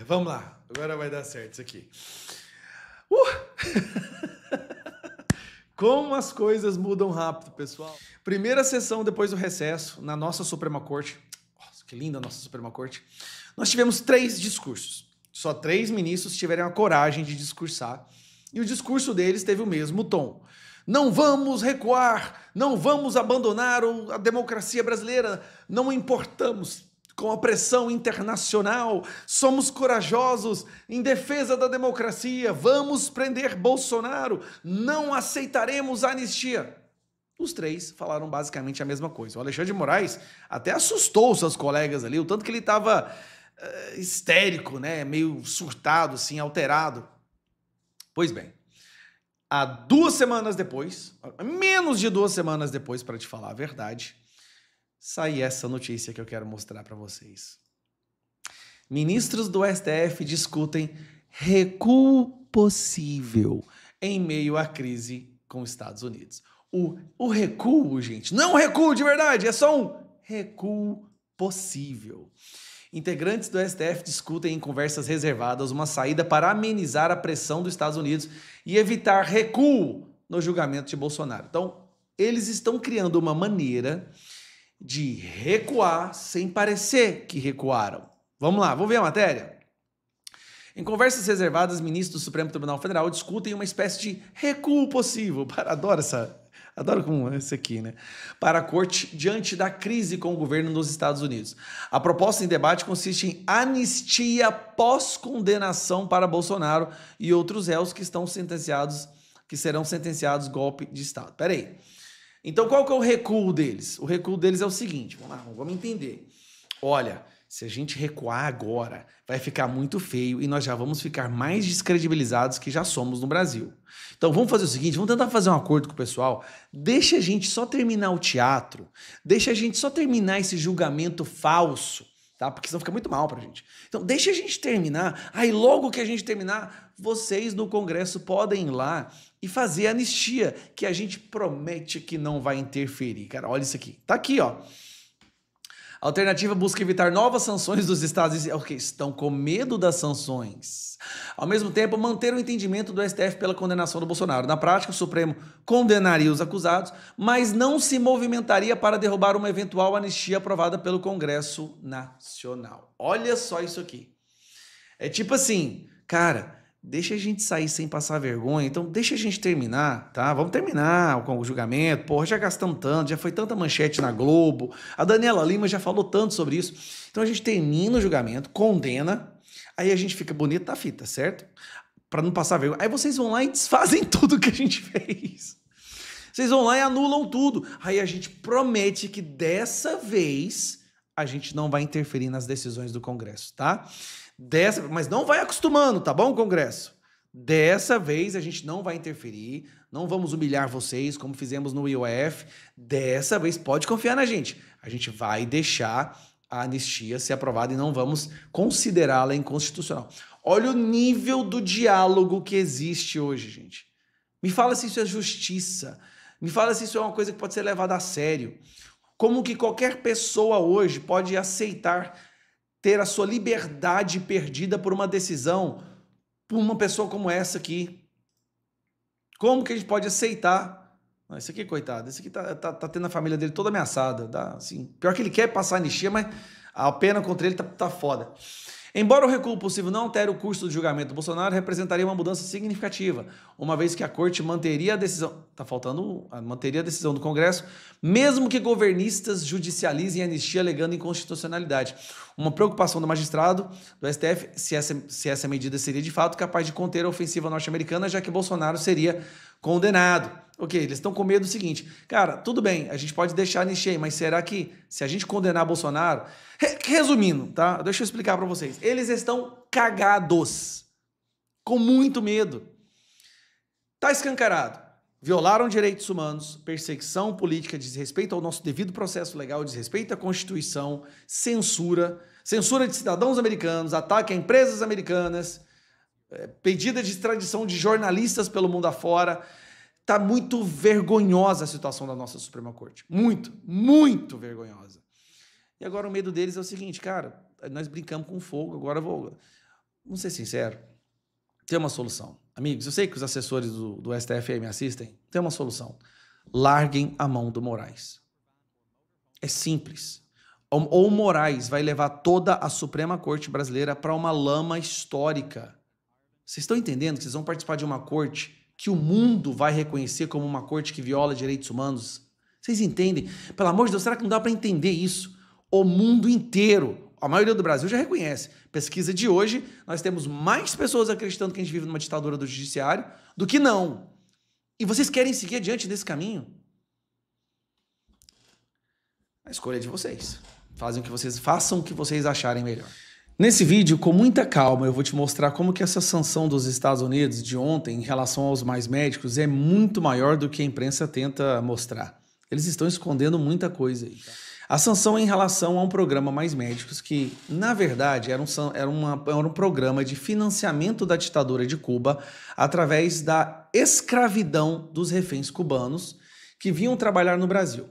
Vamos lá, agora vai dar certo isso aqui. Como as coisas mudam rápido, pessoal. Primeira sessão depois do recesso, na nossa Suprema Corte. Nossa, que linda a nossa Suprema Corte. Nós tivemos 3 discursos. Só 3 ministros tiveram a coragem de discursar. E o discurso deles teve o mesmo tom. Não vamos recuar, não vamos abandonar a democracia brasileira, não importamos com a pressão internacional, somos corajosos em defesa da democracia, vamos prender Bolsonaro, não aceitaremos a anistia. Os 3 falaram basicamente a mesma coisa. O Alexandre de Moraes até assustou os seus colegas ali, o tanto que ele estava histérico, né, meio surtado, assim, alterado. Pois bem, há 2 semanas depois, menos de 2 semanas depois, para te falar a verdade, sai essa notícia que eu quero mostrar para vocês. Ministros do STF discutem recuo possível em meio à crise com os Estados Unidos. O recuo, gente, não é um recuo de verdade, é só um recuo possível. Integrantes do STF discutem em conversas reservadas uma saída para amenizar a pressão dos Estados Unidos e evitar recuo no julgamento de Bolsonaro. Então, eles estão criando uma maneira de recuar sem parecer que recuaram. Vamos lá, vamos ver a matéria? Em conversas reservadas, ministros do Supremo Tribunal Federal discutem uma espécie de recuo possível. Adoro como esse aqui, né? Para a corte diante da crise com o governo dos Estados Unidos. A proposta em debate consiste em anistia pós-condenação para Bolsonaro e outros réus que serão sentenciados golpe de Estado. Peraí. Então, qual que é o recuo deles? O recuo deles é o seguinte, vamos lá, vamos entender. Olha, se a gente recuar agora, vai ficar muito feio e nós já vamos ficar mais descredibilizados que já somos no Brasil. Então, vamos fazer o seguinte, vamos tentar fazer um acordo com o pessoal, deixa a gente só terminar o teatro, deixa a gente só terminar esse julgamento falso, tá? Porque senão fica muito mal pra gente. Então, deixa a gente terminar, aí logo que a gente terminar, vocês no Congresso podem ir lá e fazer a anistia, que a gente promete que não vai interferir. Cara, olha isso aqui. Tá aqui, ó. A alternativa busca evitar novas sanções dos estados que estão com medo das sanções. Ao mesmo tempo, manter o entendimento do STF pela condenação do Bolsonaro. Na prática, o Supremo condenaria os acusados, mas não se movimentaria para derrubar uma eventual anistia aprovada pelo Congresso Nacional. Olha só isso aqui. É tipo assim, cara, deixa a gente sair sem passar vergonha, então deixa a gente terminar, tá? Vamos terminar com o julgamento, porra, já gastamos tanto, já foi tanta manchete na Globo, a Daniela Lima já falou tanto sobre isso. Então a gente termina o julgamento, condena, aí a gente fica bonito na fita, certo? Para não passar vergonha. Aí vocês vão lá e desfazem tudo que a gente fez. Vocês vão lá e anulam tudo. Aí a gente promete que dessa vez a gente não vai interferir nas decisões do Congresso, tá? Mas não vai acostumando, tá bom, Congresso? Dessa vez a gente não vai interferir, não vamos humilhar vocês como fizemos no IOF. Dessa vez pode confiar na gente. A gente vai deixar a anistia ser aprovada e não vamos considerá-la inconstitucional. Olha o nível do diálogo que existe hoje, gente. Me fala se isso é justiça. Me fala se isso é uma coisa que pode ser levada a sério. Como que qualquer pessoa hoje pode aceitar ter a sua liberdade perdida por uma decisão, por uma pessoa como essa aqui? Como que a gente pode aceitar? Esse aqui, coitado, esse aqui tá tendo a família dele toda ameaçada. Assim, pior que ele quer passar anistia, mas a pena contra ele tá foda. Embora o recuo possível não altere o curso do julgamento do Bolsonaro, representaria uma mudança significativa, uma vez que a Corte manteria a decisão, manteria a decisão do Congresso, mesmo que governistas judicializem a anistia alegando inconstitucionalidade. Uma preocupação do magistrado do STF se essa medida seria de fato capaz de conter a ofensiva norte-americana, já que Bolsonaro seria condenado. Ok, eles estão com medo do seguinte, cara, tudo bem, a gente pode deixar a anistia, mas será que se a gente condenar Bolsonaro... Resumindo, tá? Deixa eu explicar para vocês. Eles estão cagados, com muito medo. Tá escancarado. Violaram direitos humanos, perseguição política, desrespeito ao nosso devido processo legal, desrespeito à Constituição, censura de cidadãos americanos, ataque a empresas americanas, pedida de extradição de jornalistas pelo mundo afora. Tá muito vergonhosa a situação da nossa Suprema Corte. Muito, muito vergonhosa. E agora o medo deles é o seguinte, cara, nós brincamos com fogo, agora vamos ser sinceros, tem uma solução. Amigos, eu sei que os assessores do STF aí me assistem, tem uma solução. Larguem a mão do Moraes. É simples. Ou o Moraes vai levar toda a Suprema Corte brasileira para uma lama histórica. Vocês estão entendendo que vocês vão participar de uma corte que o mundo vai reconhecer como uma corte que viola direitos humanos? Vocês entendem? Pelo amor de Deus, será que não dá para entender isso? O mundo inteiro, a maioria do Brasil já reconhece. Pesquisa de hoje, nós temos mais pessoas acreditando que a gente vive numa ditadura do judiciário do que não. E vocês querem seguir adiante desse caminho? A escolha é de vocês. Façam o que vocês acharem melhor. Nesse vídeo, com muita calma, eu vou te mostrar como que essa sanção dos Estados Unidos de ontem em relação aos mais médicos é muito maior do que a imprensa tenta mostrar. Eles estão escondendo muita coisa aí. A sanção é em relação a um programa Mais Médicos que, na verdade, era um programa de financiamento da ditadura de Cuba através da escravidão dos reféns cubanos que vinham trabalhar no Brasil.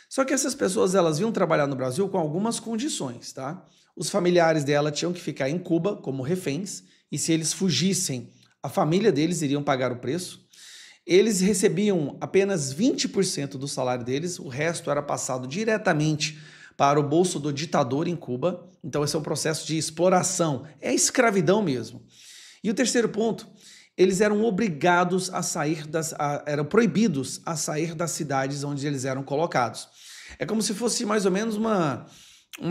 Só que essas pessoas, elas vinham trabalhar no Brasil com algumas condições, tá? Os familiares dela tinham que ficar em Cuba como reféns, e se eles fugissem, a família deles iriam pagar o preço. Eles recebiam apenas 20% do salário deles, o resto era passado diretamente para o bolso do ditador em Cuba. Então esse é um processo de exploração, é escravidão mesmo. E o terceiro ponto, eles eram obrigados a sair eram proibidos a sair das cidades onde eles eram colocados. É como se fosse mais ou menos uma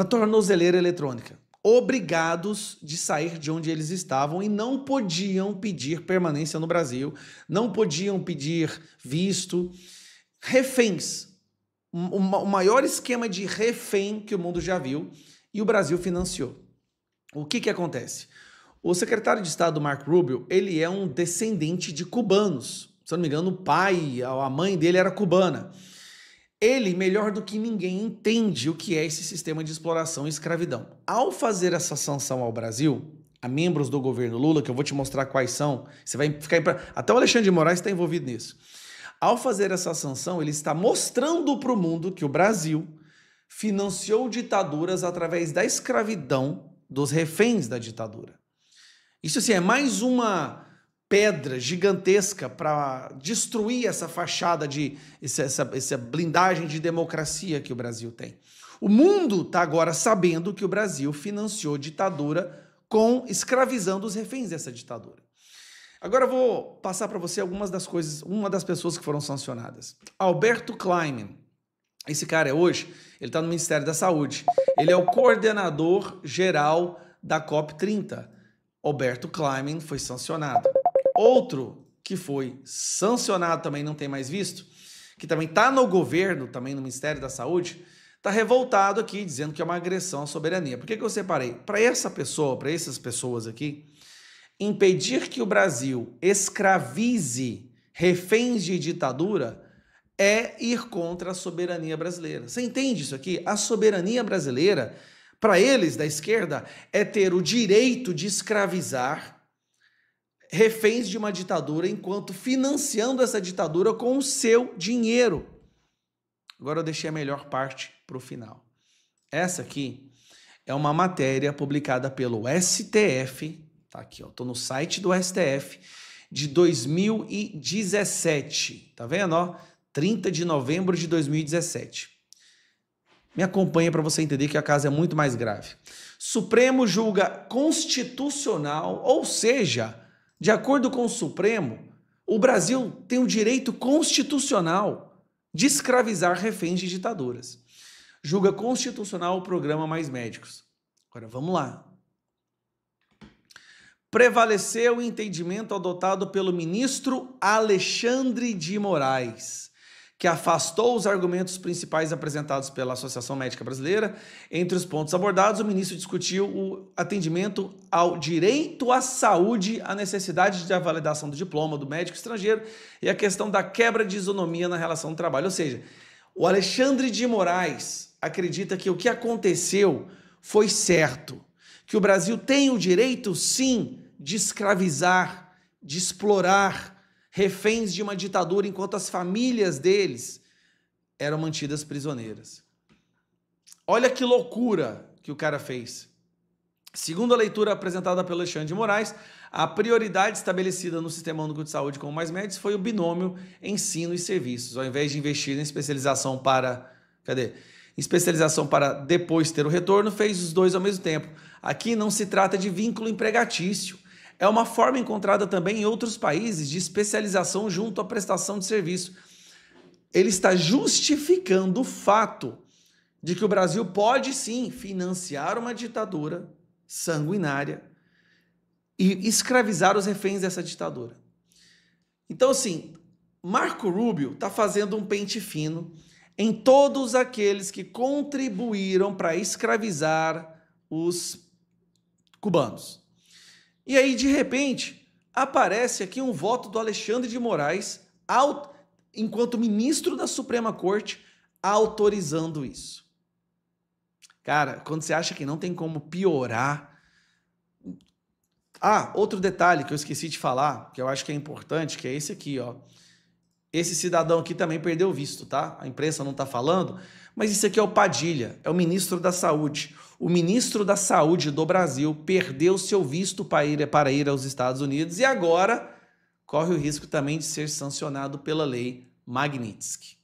tornozeleira eletrônica. Obrigados de sair de onde eles estavam e não podiam pedir permanência no Brasil, não podiam pedir visto. Reféns. O maior esquema de refém que o mundo já viu e o Brasil financiou. O que acontece? O secretário de Estado, Marco Rubio, ele é um descendente de cubanos. Se eu não me engano, o pai, a mãe dele era cubana. Ele, melhor do que ninguém, entende o que é esse sistema de exploração e escravidão. Ao fazer essa sanção ao Brasil, a membros do governo Lula, que eu vou te mostrar quais são, você vai ficar até o Alexandre de Moraes está envolvido nisso. Ao fazer essa sanção, ele está mostrando para o mundo que o Brasil financiou ditaduras através da escravidão dos reféns da ditadura. Isso assim, é mais uma pedra gigantesca para destruir essa fachada essa blindagem de democracia que o Brasil tem. O mundo está agora sabendo que o Brasil financiou ditadura escravizando os reféns dessa ditadura. Agora eu vou passar para você algumas das coisas, uma das pessoas que foram sancionadas. Alberto Kleiman. Esse cara ele está no Ministério da Saúde. Ele é o coordenador geral da COP30. Alberto Kleiman foi sancionado. Outro que foi sancionado, também não tem mais visto, que também está no governo, também no Ministério da Saúde, está revoltado aqui, dizendo que é uma agressão à soberania. Por que eu separei? Para essas pessoas aqui, impedir que o Brasil escravize reféns de ditadura é ir contra a soberania brasileira. Você entende isso aqui? A soberania brasileira, para eles da esquerda, é ter o direito de escravizar reféns de uma ditadura enquanto financiando essa ditadura com o seu dinheiro. Agora eu deixei a melhor parte para o final. Essa aqui é uma matéria publicada pelo STF, tá aqui, ó, tô no site do STF, de 2017, tá vendo, ó? 30 de novembro de 2017. Me acompanha para você entender que a casa é muito mais grave. Supremo julga constitucional, ou seja, de acordo com o Supremo, o Brasil tem o direito constitucional de escravizar reféns de ditaduras. Julga constitucional o programa Mais Médicos. Agora vamos lá. Prevaleceu o entendimento adotado pelo ministro Alexandre de Moraes, que afastou os argumentos principais apresentados pela Associação Médica Brasileira. Entre os pontos abordados, o ministro discutiu o atendimento ao direito à saúde, a necessidade de validação do diploma do médico estrangeiro e a questão da quebra de isonomia na relação do trabalho. Ou seja, o Alexandre de Moraes acredita que o que aconteceu foi certo, que o Brasil tem o direito, sim, de escravizar, de explorar reféns de uma ditadura enquanto as famílias deles eram mantidas prisioneiras. Olha que loucura que o cara fez. Segundo a leitura apresentada pelo Alexandre de Moraes, a prioridade estabelecida no Sistema Único de Saúde com mais médicos foi o binômio ensino e serviços, ao invés de investir em especialização para... especialização para depois ter o retorno, fez os dois ao mesmo tempo. Aqui não se trata de vínculo empregatício. É uma forma encontrada também em outros países de especialização junto à prestação de serviço. Ele está justificando o fato de que o Brasil pode sim financiar uma ditadura sanguinária e escravizar os reféns dessa ditadura. Então, assim, Marco Rubio está fazendo um pente fino em todos aqueles que contribuíram para escravizar os cubanos. E aí, de repente, aparece aqui um voto do Alexandre de Moraes, enquanto ministro da Suprema Corte, autorizando isso. Cara, quando você acha que não tem como piorar... Ah, outro detalhe que eu esqueci de falar, que eu acho que é importante, que é esse aqui, ó. Esse cidadão aqui também perdeu o visto, tá? A imprensa não tá falando, mas isso aqui é o Padilha, é o ministro da Saúde. O ministro da Saúde do Brasil perdeu seu visto para ir aos Estados Unidos e agora corre o risco também de ser sancionado pela lei Magnitsky.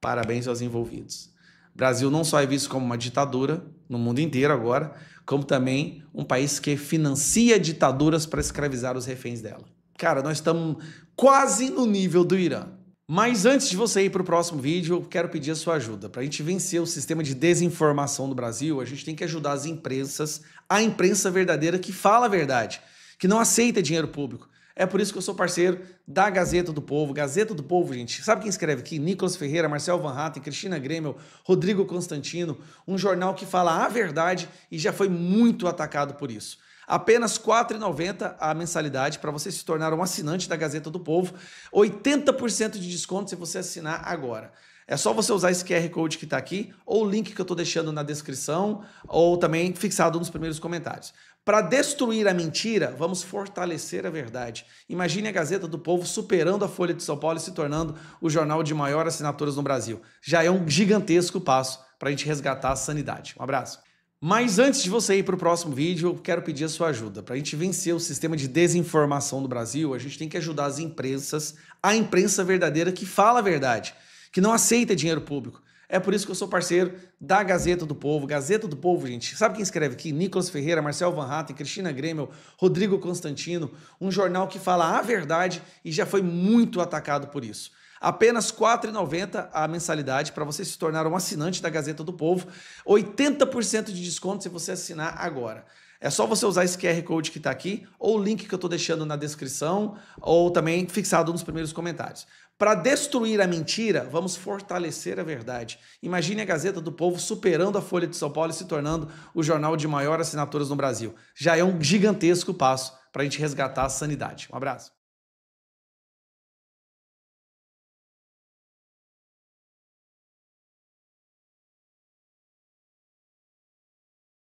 Parabéns aos envolvidos. O Brasil não só é visto como uma ditadura no mundo inteiro agora, como também um país que financia ditaduras para escravizar os reféns dela. Cara, nós estamos quase no nível do Irã. Mas antes de você ir para o próximo vídeo, eu quero pedir a sua ajuda. Para a gente vencer o sistema de desinformação do Brasil, a gente tem que ajudar as imprensas, a imprensa verdadeira que fala a verdade, que não aceita dinheiro público. É por isso que eu sou parceiro da Gazeta do Povo. Gazeta do Povo, gente, sabe quem escreve aqui? Nicolas Ferreira, Marcel Van Hatten, Cristina Gremel, Rodrigo Constantino, um jornal que fala a verdade e já foi muito atacado por isso. Apenas R$ 4,90 a mensalidade para você se tornar um assinante da Gazeta do Povo. 80% de desconto se você assinar agora. É só você usar esse QR Code que está aqui, ou o link que eu estou deixando na descrição, ou também fixado nos primeiros comentários. Para destruir a mentira, vamos fortalecer a verdade. Imagine a Gazeta do Povo superando a Folha de São Paulo e se tornando o jornal de maior assinaturas no Brasil. Já é um gigantesco passo para a gente resgatar a sanidade. Um abraço. Mas antes de você ir para o próximo vídeo, eu quero pedir a sua ajuda. Para a gente vencer o sistema de desinformação do Brasil, a gente tem que ajudar as imprensas, a imprensa verdadeira que fala a verdade, que não aceita dinheiro público. É por isso que eu sou parceiro da Gazeta do Povo. Gazeta do Povo, gente, sabe quem escreve aqui? Nicolas Ferreira, Marcel Van Hatten, Cristina Gremel, Rodrigo Constantino, um jornal que fala a verdade e já foi muito atacado por isso. Apenas R$ 4,90 a mensalidade para você se tornar um assinante da Gazeta do Povo. 80% de desconto se você assinar agora. É só você usar esse QR Code que está aqui, ou o link que eu estou deixando na descrição, ou também fixado nos primeiros comentários. Para destruir a mentira, vamos fortalecer a verdade. Imagine a Gazeta do Povo superando a Folha de São Paulo e se tornando o jornal de maior assinaturas no Brasil. Já é um gigantesco passo para a gente resgatar a sanidade. Um abraço.